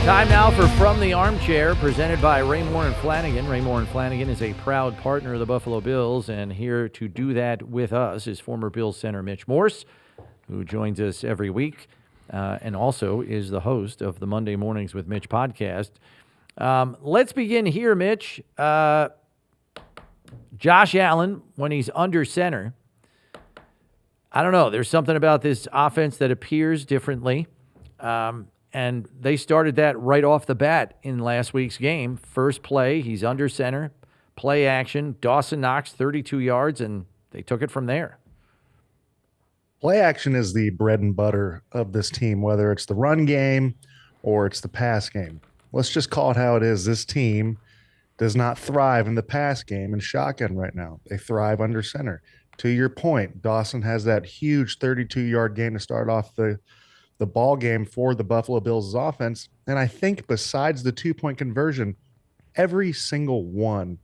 Time now for From the Armchair, presented by Raymore and Flanagan. Raymore and Flanagan is a proud partner of the Buffalo Bills, and here to do that with us is former Bills center Mitch Morse, who joins us every week and also is the host of the Monday Mornings with Mitch podcast. Let's begin here, Mitch. Josh Allen, when he's under center, I don't know. There's something about this offense that appears differently. And they started that right off the bat in last week's game. First play, he's under center, play action. Dawson Knox, 32 yards, and they took it from there. Play action is the bread and butter of this team, whether it's the run game or it's the pass game. Let's just call it how it is. This team does not thrive in the pass game and shotgun right now. They thrive under center. To your point, Dawson has that huge 32-yard game to start off the ball game for the Buffalo Bills offense. And I think besides the 2-point conversion, every single one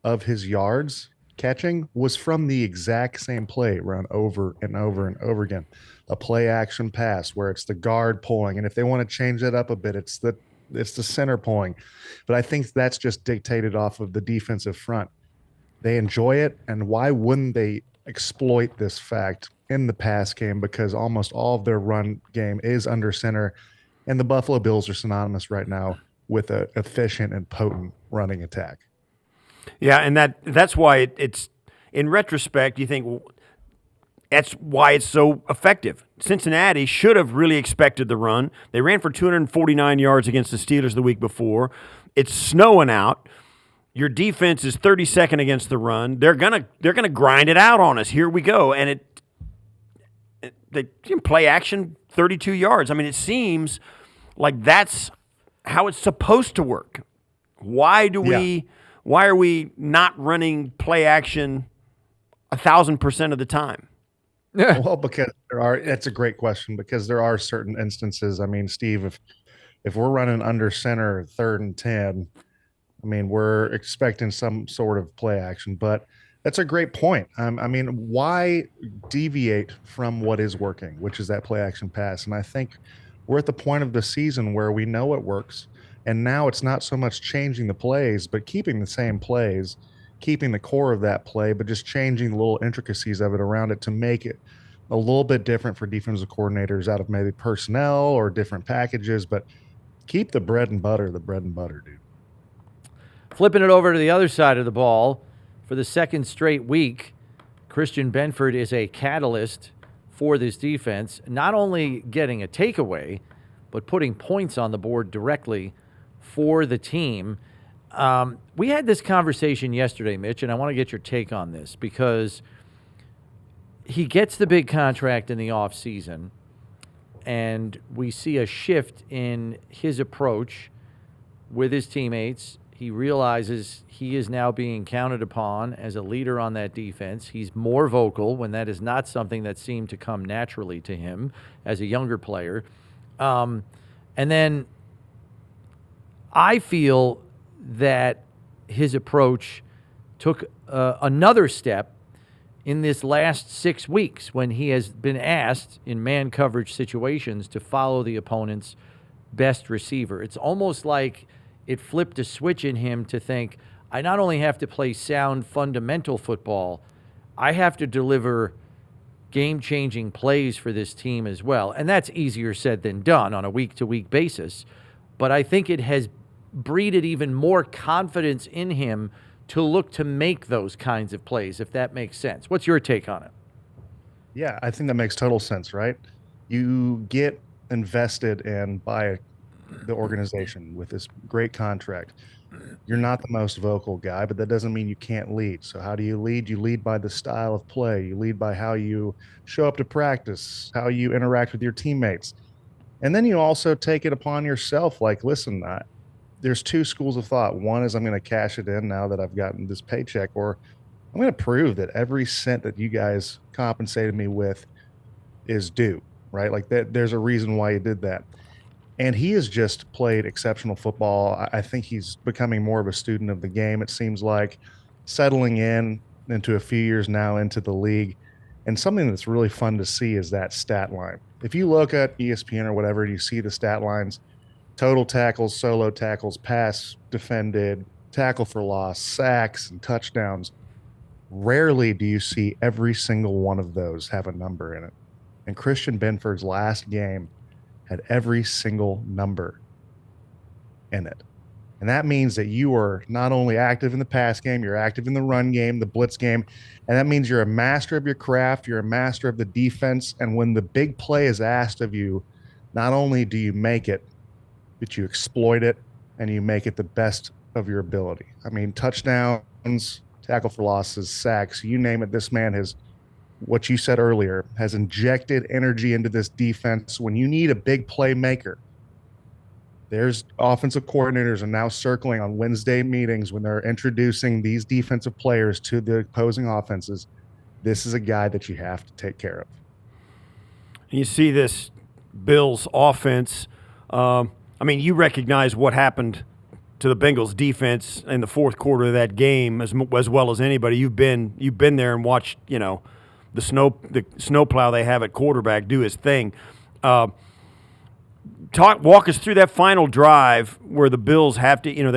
of his yards catching was from the exact same play run over and over and over again. A play action pass where it's the guard pulling. And if they want to change that up a bit, it's the center pulling. But I think that's just dictated off of the defensive front. They enjoy it. And why wouldn't they exploit this fact in the pass game, because almost all of their run game is under center, and the Buffalo Bills are synonymous right now with an efficient and potent running attack. Yeah, and that's why it's in retrospect, you think that's why it's so effective. Cincinnati should have really expected the run. They ran for 249 yards against the Steelers the week before. It's snowing out. Your defense is 32nd against the run. They're gonna grind it out on us. Here we go, and they can play action 32 yards. I mean, it seems like that's how it's supposed to work. Why are we not running play action 1,000% of the time? Well, because that's a great question, because there are certain instances. I mean, Steve, if we're running under center 3rd and 10, I mean, we're expecting some sort of play action, but that's a great point. I mean, why deviate from what is working, which is that play action pass? And I think we're at the point of the season where we know it works. And now it's not so much changing the plays, but keeping the same plays, keeping the core of that play, but just changing the little intricacies of it around it to make it a little bit different for defensive coordinators out of maybe personnel or different packages. But keep the bread and butter, dude. Flipping it over to the other side of the ball, for the second straight week, Christian Benford is a catalyst for this defense, not only getting a takeaway, but putting points on the board directly for the team. We had this conversation yesterday, Mitch, and I want to get your take on this, because he gets the big contract in the offseason, and we see a shift in his approach with his teammates. He realizes he is now being counted upon as a leader on that defense. He's more vocal when that is not something that seemed to come naturally to him as a younger player. And then I feel that his approach took another step in this last 6 weeks when he has been asked in man coverage situations to follow the opponent's best receiver. It's almost like it flipped a switch in him to think, I not only have to play sound fundamental football, I have to deliver game-changing plays for this team as well. And that's easier said than done on a week-to-week basis. But I think it has breeded even more confidence in him to look to make those kinds of plays, if that makes sense. What's your take on it? Yeah, I think that makes total sense, right? You get invested in by the organization with this great contract. You're not the most vocal guy, but that doesn't mean you can't lead. So how do you lead? You lead by the style of play. You lead by how you show up to practice, how you interact with your teammates. And then you also take it upon yourself. Like, listen, there's 2 schools of thought. One is I'm going to cash it in now that I've gotten this paycheck, or I'm going to prove that every cent that you guys compensated me with is due, right? Like that, there's a reason why you did that. And he has just played exceptional football. I think he's becoming more of a student of the game. It seems like settling into a few years now into the league. And something that's really fun to see is that stat line. If you look at ESPN or whatever, you see the stat lines, total tackles, solo tackles, pass defended, tackle for loss, sacks, and touchdowns. Rarely do you see every single one of those have a number in it. And Christian Benford's last game had every single number in it. And that means that you are not only active in the pass game, you're active in the run game, the blitz game. And that means you're a master of your craft, you're a master of the defense. And when the big play is asked of you, not only do you make it, but you exploit it and you make it the best of your ability. I mean, touchdowns, tackle for losses, sacks, you name it. This man has, what you said earlier, has injected energy into this defense. When you need a big playmaker, there's offensive coordinators are now circling on Wednesday meetings when they're introducing these defensive players to the opposing offenses. This is a guy that you have to take care of. You see this Bills offense. I mean, you recognize what happened to the Bengals defense in the fourth quarter of that game as well as anybody. You've been there and watched, the snowplow they have at quarterback do his thing. Walk us through that final drive where the Bills have to, you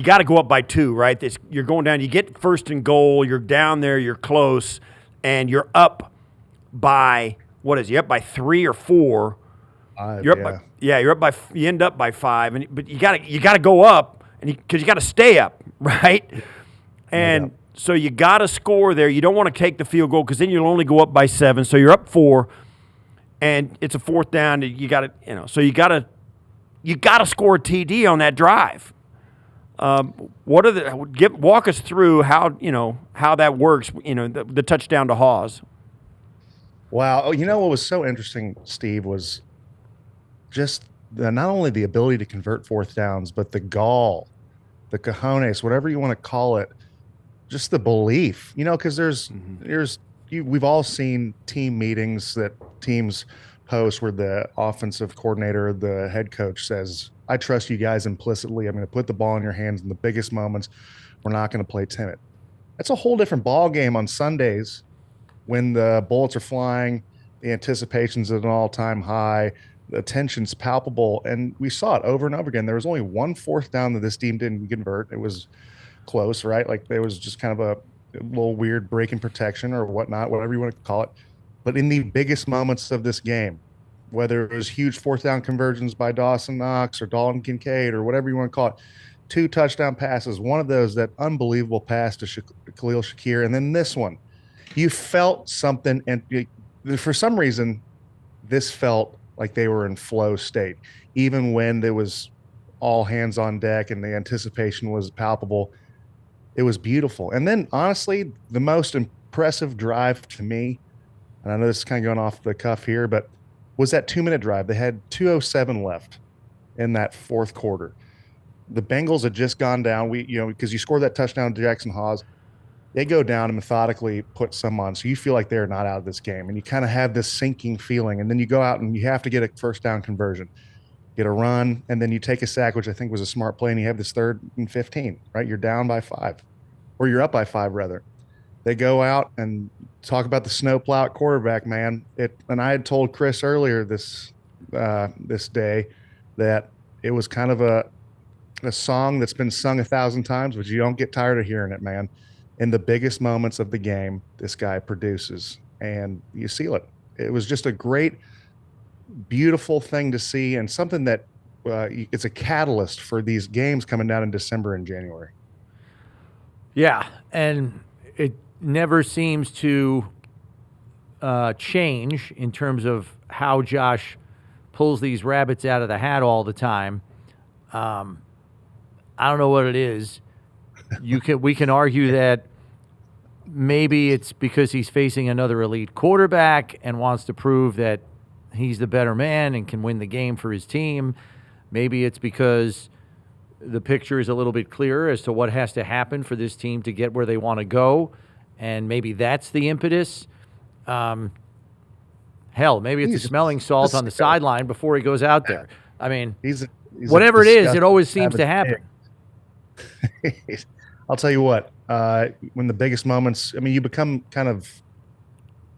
got to go up by 2, right? You're going down, you get first and goal, you're down there, you're close, and you're up by, you're up by 3 or 4. You're up you end up by 5, but you got to go up because you got to stay up, right? And so you got to score there. You don't want to take the field goal because then you'll only go up by 7. So you're up 4. And it's a fourth down. You got to, so you got to score a TD on that drive. Walk us through how that works. The touchdown to Hawes. Wow, what was so interesting, Steve, was just not only the ability to convert fourth downs, but the gall, the cojones, whatever you want to call it, just the belief. Because we've all seen team meetings that teams post where the offensive coordinator, the head coach says, I trust you guys implicitly. I'm going to put the ball in your hands in the biggest moments. We're not going to play timid. That's a whole different ball game on Sundays when the bullets are flying, the anticipation's at an all-time high, the tension's palpable, and we saw it over and over again. There was only one fourth down that this team didn't convert. It was close, right? Like there was just kind of a little weird break in protection or whatnot, whatever you want to call it. But in the biggest moments of this game, whether it was huge fourth down conversions by Dawson Knox or Dalton Kincaid or whatever you want to call it, 2 touchdown passes, one of those, that unbelievable pass to Khalil Shakir, and then this one, you felt something. And for some reason, this felt like they were in flow state, even when there was all hands on deck and the anticipation was palpable. It was beautiful. And then, honestly, the most impressive drive to me, and I know this is kind of going off the cuff here, but was that 2-minute drive. They had 2:07 left in that fourth quarter. The Bengals had just gone down. Because you scored that touchdown to Jackson Hawes, they go down and methodically put some on. So you feel like they're not out of this game, and you kind of have this sinking feeling. And then you go out and you have to get a first down conversion, get a run, and then you take a sack, which I think was a smart play, and you have this 3rd and 15, right? You're down by 5, or you're up by 5 rather. They go out and talk about the snowplow at quarterback, man. And I had told Chris earlier this day that it was kind of a song that's been sung 1,000 times, but you don't get tired of hearing it, man. In the biggest moments of the game, this guy produces, and you see it. It was just a great, beautiful thing to see, and something that it's a catalyst for these games coming down in December and January. Yeah, and it never seems to change in terms of how Josh pulls these rabbits out of the hat all the time. I don't know what it is. We can argue that maybe it's because he's facing another elite quarterback and wants to prove that he's the better man and can win the game for his team. Maybe it's because the picture is a little bit clearer as to what has to happen for this team to get where they want to go, and maybe that's the impetus. Hell, maybe it's smelling salt on the sideline before he goes out there. I mean, he's whatever it is, it always seems to happen. I'll tell you what, when the biggest moments, I mean, you become kind of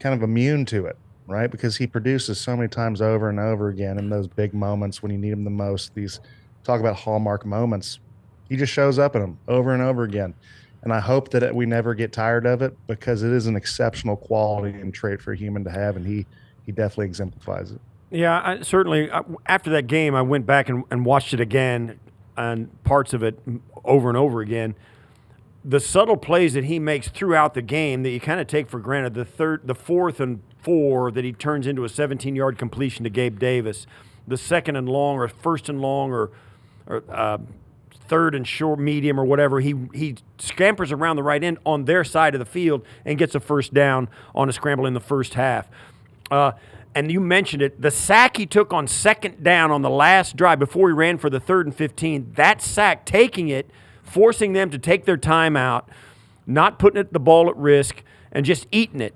immune to it. right? Because he produces so many times over and over again in those big moments when you need him the most. These talk about hallmark moments. He just shows up in them over and over again. And I hope that we never get tired of it because it is an exceptional quality and trait for a human to have, and he definitely exemplifies it. Yeah, certainly. After that game, I went back and watched it again, and parts of it over and over again. The subtle plays that he makes throughout the game that you kind of take for granted, the 4th and 4 that he turns into a 17-yard completion to Gabe Davis, the 2nd and long or 1st and long or 3rd and short, medium or whatever, he scampers around the right end on their side of the field and gets a first down on a scramble in the first half. And you mentioned it, the sack he took on 2nd down on the last drive before he ran for the 3rd and 15, that sack, taking it, forcing them to take their time out, not putting the ball at risk, and just eating it.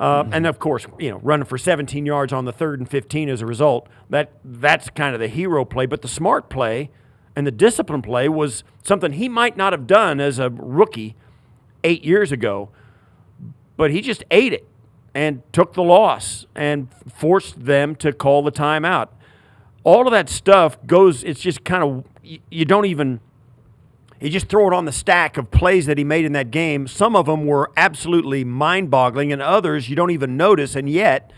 And, of course, running for 17 yards on the 3rd and 15 as a result. That's kind of the hero play. But the smart play and the discipline play was something he might not have done as a rookie 8 years ago, but he just ate it and took the loss and forced them to call the timeout. All of that stuff it's just kind of, you just throw it on the stack of plays that he made in that game. Some of them were absolutely mind-boggling, and others you don't even notice, and yet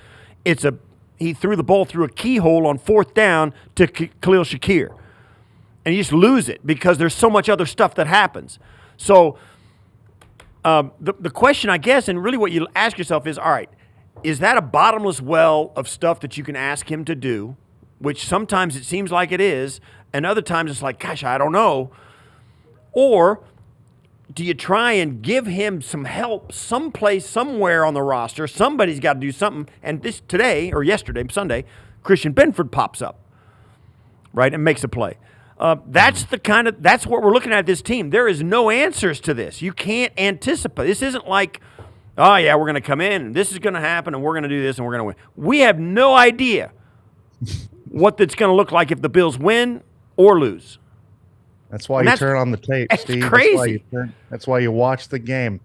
he threw the ball through a keyhole on 4th down to Khalil Shakir. And you just lose it because there's so much other stuff that happens. So the question, I guess, and really what you ask yourself is, all right, is that a bottomless well of stuff that you can ask him to do, which sometimes it seems like it is, and other times it's like, gosh, I don't know. Or do you try and give him some help someplace, somewhere on the roster? Somebody's got to do something. And yesterday, Sunday, Christian Benford pops up, right, and makes a play. That's what we're looking at this team. There is no answers to this. You can't anticipate. This isn't like, oh, yeah, we're going to come in, and this is going to happen, and we're going to do this, and we're going to win. We have no idea what it's going to look like if the Bills win or lose. That's why you turn on the tape, Steve. Crazy. That's why you watch the game.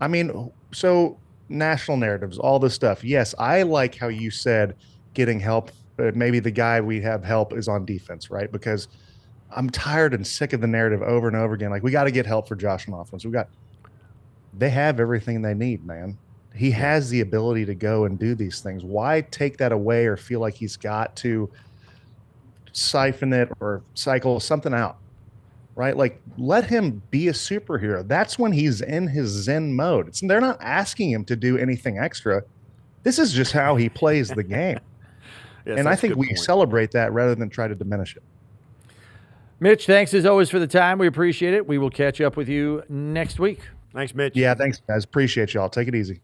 I mean, so national narratives, all this stuff. Yes, I like how you said getting help. Maybe the guy we have help is on defense, right? Because I'm tired and sick of the narrative over and over again. Like, we got to get help for Josh on offense. They have everything they need, man. He has the ability to go and do these things. Why take that away or feel like he's got to siphon it or cycle something out? Right? Like, let him be a superhero. That's when he's in his zen mode. They're not asking him to do anything extra. This is just how he plays the game. Yes, and I think we celebrate that rather than try to diminish it. Mitch, thanks as always for the time. We appreciate it. We will catch up with you next week. Thanks, Mitch. Yeah, thanks, guys. Appreciate y'all. Take it easy.